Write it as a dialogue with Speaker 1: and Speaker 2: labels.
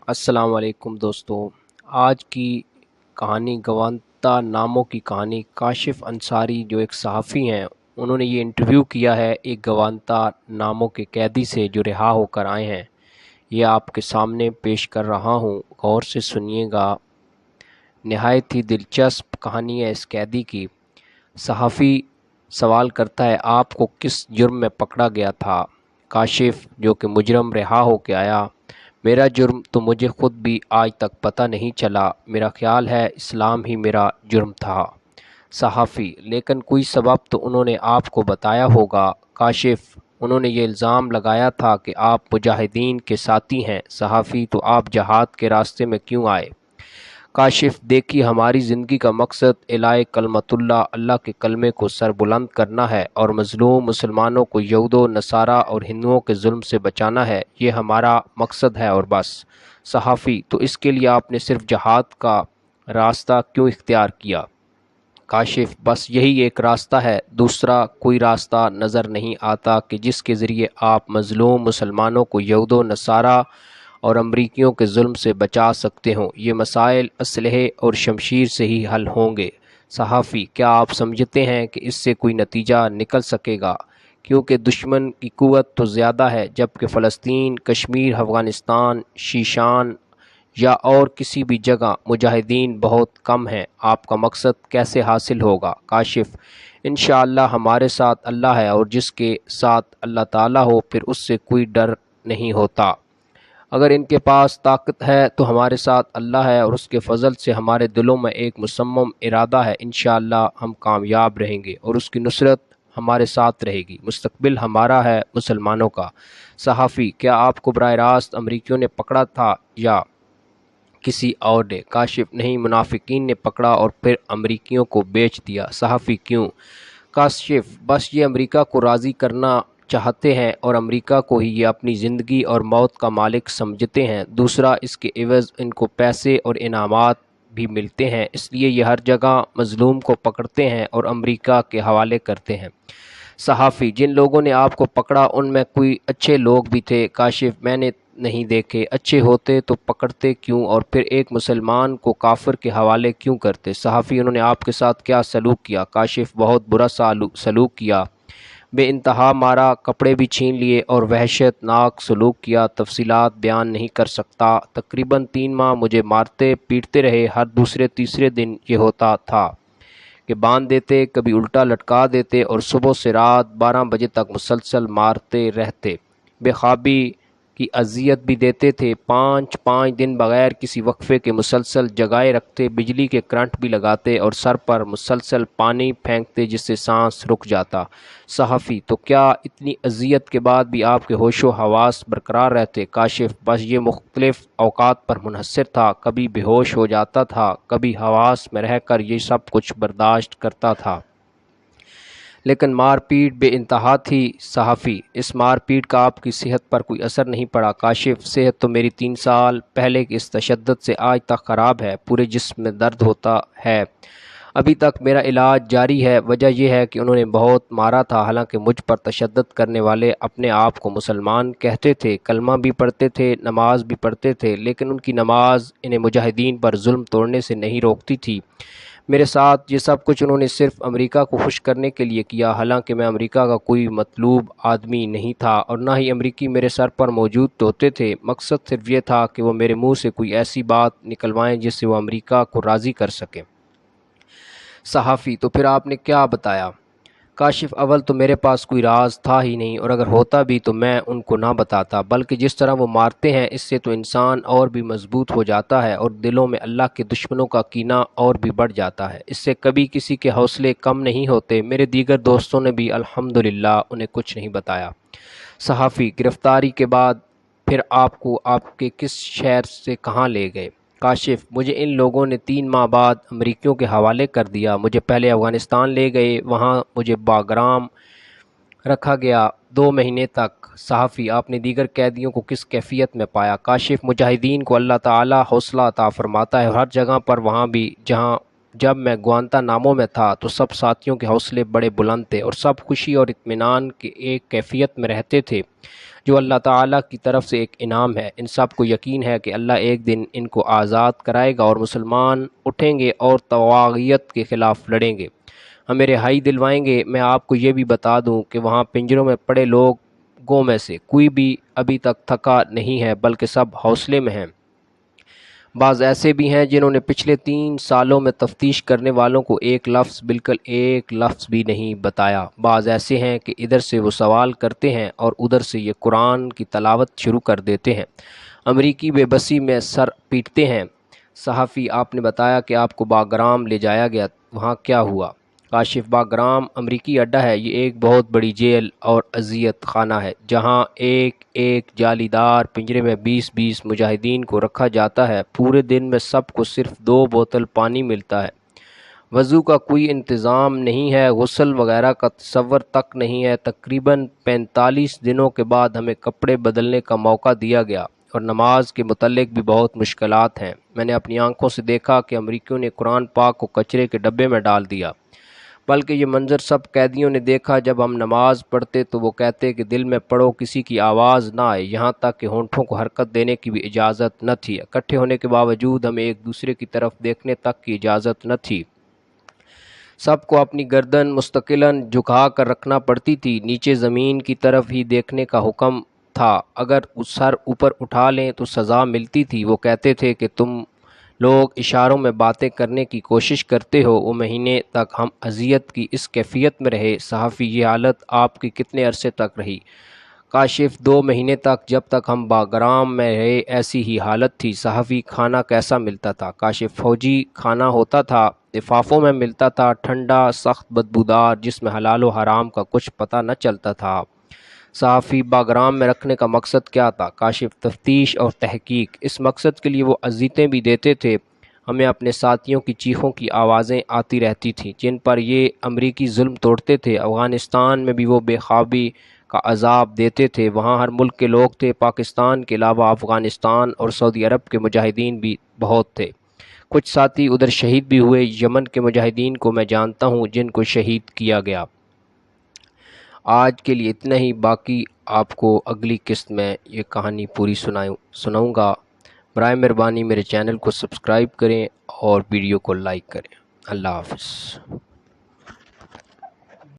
Speaker 1: السلام علیکم دوستو، آج کی کہانی گوانتا ناموں کی کہانی۔ کاشف انصاری جو ایک صحافی ہیں، انہوں نے یہ انٹرویو کیا ہے ایک گوانتا ناموں کے قیدی سے جو رہا ہو کر آئے ہیں۔ یہ آپ کے سامنے پیش کر رہا ہوں، غور سے سنیے گا۔ نہایت ہی دلچسپ کہانی ہے اس قیدی کی۔ صحافی سوال کرتا ہے، آپ کو کس جرم میں پکڑا گیا تھا؟ کاشف جو کہ مجرم رہا ہو کے آیا، میرا جرم تو مجھے خود بھی آج تک پتہ نہیں چلا، میرا خیال ہے اسلام ہی میرا جرم تھا۔ صحافی، لیکن کوئی سبب تو انہوں نے آپ کو بتایا ہوگا؟ کاشف، انہوں نے یہ الزام لگایا تھا کہ آپ مجاہدین کے ساتھی ہیں۔ صحافی، تو آپ جہاد کے راستے میں کیوں آئے؟ کاشف، دیکھیے ہماری زندگی کا مقصد اعلاء کلمت اللہ، اللہ کے کلمے کو سر بلند کرنا ہے اور مظلوم مسلمانوں کو یہود و نصارہ اور ہندوؤں کے ظلم سے بچانا ہے، یہ ہمارا مقصد ہے اور بس۔ صحافی، تو اس کے لیے آپ نے صرف جہاد کا راستہ کیوں اختیار کیا؟ کاشف، بس یہی ایک راستہ ہے، دوسرا کوئی راستہ نظر نہیں آتا کہ جس کے ذریعے آپ مظلوم مسلمانوں کو یہود و نصارہ اور امریکیوں کے ظلم سے بچا سکتے ہوں۔ یہ مسائل اسلحے اور شمشیر سے ہی حل ہوں گے۔ صحافی، کیا آپ سمجھتے ہیں کہ اس سے کوئی نتیجہ نکل سکے گا؟ کیونکہ دشمن کی قوت تو زیادہ ہے، جبکہ فلسطین، کشمیر، افغانستان، شیشان یا اور کسی بھی جگہ مجاہدین بہت کم ہیں۔ آپ کا مقصد کیسے حاصل ہوگا؟ کاشف، انشاءاللہ ہمارے ساتھ اللہ ہے، اور جس کے ساتھ اللہ تعالیٰ ہو پھر اس سے کوئی ڈر نہیں ہوتا۔ اگر ان کے پاس طاقت ہے تو ہمارے ساتھ اللہ ہے، اور اس کے فضل سے ہمارے دلوں میں ایک مصمم ارادہ ہے، انشاءاللہ ہم کامیاب رہیں گے اور اس کی نصرت ہمارے ساتھ رہے گی، مستقبل ہمارا ہے مسلمانوں کا۔ صحافی، کیا آپ کو براہ راست امریکیوں نے پکڑا تھا یا کسی اور نے؟ کاشف، نہیں، منافقین نے پکڑا اور پھر امریکیوں کو بیچ دیا۔ صحافی، کیوں؟ کاشف، بس یہ امریکہ کو راضی کرنا چاہتے ہیں اور امریکہ کو ہی یہ اپنی زندگی اور موت کا مالک سمجھتے ہیں، دوسرا اس کے عوض ان کو پیسے اور انعامات بھی ملتے ہیں، اس لیے یہ ہر جگہ مظلوم کو پکڑتے ہیں اور امریکہ کے حوالے کرتے ہیں۔ صحافی، جن لوگوں نے آپ کو پکڑا ان میں کوئی اچھے لوگ بھی تھے؟ کاشف، میں نے نہیں دیکھے، اچھے ہوتے تو پکڑتے کیوں اور پھر ایک مسلمان کو کافر کے حوالے کیوں کرتے؟ صحافی، انہوں نے آپ کے ساتھ کیا سلوک کیا؟ کاشف، بہت برا سلوک کیا، بے انتہا مارا، کپڑے بھی چھین لیے اور وحشت ناک سلوک کیا، تفصیلات بیان نہیں کر سکتا۔ تقریباً 3 ماہ مجھے مارتے پیٹتے رہے، ہر دوسرے تیسرے دن یہ ہوتا تھا کہ باندھ دیتے، کبھی الٹا لٹکا دیتے اور صبح سے رات 12 بجے تک مسلسل مارتے رہتے، بے خوابی کی اذیت بھی دیتے تھے، 5 دن بغیر کسی وقفے کے مسلسل جگائے رکھتے، بجلی کے کرنٹ بھی لگاتے اور سر پر مسلسل پانی پھینکتے جس سے سانس رک جاتا۔ صحافی، تو کیا اتنی اذیت کے بعد بھی آپ کے ہوش و حواس برقرار رہتے؟ کاشف، بس یہ مختلف اوقات پر منحصر تھا، کبھی بے ہوش ہو جاتا تھا، کبھی حواس میں رہ کر یہ سب کچھ برداشت کرتا تھا، لیکن مار پیٹ بے انتہا تھی۔ صحافی، اس مار پیٹ کا آپ کی صحت پر کوئی اثر نہیں پڑا؟ کاشف، صحت تو میری 3 سال پہلے کے اس تشدد سے آج تک خراب ہے، پورے جسم میں درد ہوتا ہے، ابھی تک میرا علاج جاری ہے۔ وجہ یہ ہے کہ انہوں نے بہت مارا تھا، حالانکہ مجھ پر تشدد کرنے والے اپنے آپ کو مسلمان کہتے تھے، کلمہ بھی پڑھتے تھے، نماز بھی پڑھتے تھے، لیکن ان کی نماز انہیں مجاہدین پر ظلم توڑنے سے نہیں روکتی تھی۔ میرے ساتھ یہ سب کچھ انہوں نے صرف امریکہ کو خوش کرنے کے لیے کیا، حالانکہ میں امریکہ کا کوئی مطلوب آدمی نہیں تھا اور نہ ہی امریکی میرے سر پر موجود ہوتے تھے، مقصد صرف یہ تھا کہ وہ میرے منہ سے کوئی ایسی بات نکلوائیں جس سے وہ امریکہ کو راضی کر سکیں۔ صحافی، تو پھر آپ نے کیا بتایا؟ کاشف، اول تو میرے پاس کوئی راز تھا ہی نہیں، اور اگر ہوتا بھی تو میں ان کو نہ بتاتا، بلکہ جس طرح وہ مارتے ہیں اس سے تو انسان اور بھی مضبوط ہو جاتا ہے اور دلوں میں اللہ کے دشمنوں کا کینہ اور بھی بڑھ جاتا ہے، اس سے کبھی کسی کے حوصلے کم نہیں ہوتے۔ میرے دیگر دوستوں نے بھی الحمدللہ انہیں کچھ نہیں بتایا۔ صحافی، گرفتاری کے بعد پھر آپ کو آپ کے کس شہر سے کہاں لے گئے؟ کاشف، مجھے ان لوگوں نے 3 ماہ بعد امریکیوں کے حوالے کر دیا، مجھے پہلے افغانستان لے گئے، وہاں مجھے باگرام رکھا گیا 2 مہینے تک۔ صحافی، آپ نے دیگر قیدیوں کو کس کیفیت میں پایا؟ کاشف، مجاہدین کو اللہ تعالی حوصلہ عطا فرماتا ہے، اور ہر جگہ پر وہاں بھی جب میں گوانتا ناموں میں تھا تو سب ساتھیوں کے حوصلے بڑے بلند تھے اور سب خوشی اور اطمینان کے ایک کیفیت میں رہتے تھے جو اللہ تعالیٰ کی طرف سے ایک انعام ہے۔ ان سب کو یقین ہے کہ اللہ ایک دن ان کو آزاد کرائے گا اور مسلمان اٹھیں گے اور طواغیت کے خلاف لڑیں گے، ہمیں رہائی دلوائیں گے۔ میں آپ کو یہ بھی بتا دوں کہ وہاں پنجروں میں پڑے لوگوں میں سے کوئی بھی ابھی تک تھکا نہیں ہے، بلکہ سب حوصلے میں ہیں۔ بعض ایسے بھی ہیں جنہوں نے پچھلے 3 سالوں میں تفتیش کرنے والوں کو بالکل ایک لفظ بھی نہیں بتایا۔ بعض ایسے ہیں کہ ادھر سے وہ سوال کرتے ہیں اور ادھر سے یہ قرآن کی تلاوت شروع کر دیتے ہیں، امریکی بے بسی میں سر پیٹتے ہیں۔ صحافی: آپ نے بتایا کہ آپ کو باگرام لے جایا گیا، وہاں کیا ہوا؟ کاشف: باگرام امریکی اڈہ ہے، یہ ایک بہت بڑی جیل اور اذیت خانہ ہے جہاں ایک جالی دار پنجرے میں 20 مجاہدین کو رکھا جاتا ہے۔ پورے دن میں سب کو صرف 2 بوتل پانی ملتا ہے، وضو کا کوئی انتظام نہیں ہے، غسل وغیرہ کا تصور تک نہیں ہے۔ تقریباً 45 دنوں کے بعد ہمیں کپڑے بدلنے کا موقع دیا گیا، اور نماز کے متعلق بھی بہت مشکلات ہیں۔ میں نے اپنی آنکھوں سے دیکھا کہ امریکیوں نے قرآن پاک کو کچرے کے ڈبے میں ڈال دیا، بلکہ یہ منظر سب قیدیوں نے دیکھا۔ جب ہم نماز پڑھتے تو وہ کہتے کہ دل میں پڑھو، کسی کی آواز نہ آئے، یہاں تک کہ ہونٹوں کو حرکت دینے کی بھی اجازت نہ تھی۔ اکٹھے ہونے کے باوجود ہمیں ایک دوسرے کی طرف دیکھنے تک کی اجازت نہ تھی۔ سب کو اپنی گردن مستقلاً جھکا کر رکھنا پڑتی تھی، نیچے زمین کی طرف ہی دیکھنے کا حکم تھا۔ اگر سر اوپر اٹھا لیں تو سزا ملتی تھی۔ وہ کہتے تھے کہ تم لوگ اشاروں میں باتیں کرنے کی کوشش کرتے ہو۔ وہ مہینے تک ہم اذیت کی اس کیفیت میں رہے۔ صحافی: یہ حالت آپ کی کتنے عرصے تک رہی؟ کاشف: 2 مہینے تک، جب تک ہم باگرام میں رہے ایسی ہی حالت تھی۔ صحافی: کھانا کیسا ملتا تھا؟ کاشف: فوجی کھانا ہوتا تھا، لفافوں میں ملتا تھا، ٹھنڈا، سخت بدبودار، جس میں حلال و حرام کا کچھ پتہ نہ چلتا تھا۔ صحافی: باگرام میں رکھنے کا مقصد کیا تھا؟ کاشف: تفتیش اور تحقیق۔ اس مقصد کے لیے وہ اذیتیں بھی دیتے تھے۔ ہمیں اپنے ساتھیوں کی چیخوں کی آوازیں آتی رہتی تھیں جن پر یہ امریکی ظلم توڑتے تھے۔ افغانستان میں بھی وہ بے خوابی کا عذاب دیتے تھے، وہاں ہر ملک کے لوگ تھے۔ پاکستان کے علاوہ افغانستان اور سعودی عرب کے مجاہدین بھی بہت تھے، کچھ ساتھی ادھر شہید بھی ہوئے۔ یمن کے مجاہدین کو میں جانتا ہوں جن کو شہید کیا گیا۔ آج کے لیے اتنا ہی، باقی آپ کو اگلی قسط میں یہ کہانی پوری سناؤں گا۔ برائے مہربانی میرے چینل کو سبسکرائب کریں اور ویڈیو کو لائک کریں۔ اللہ حافظ۔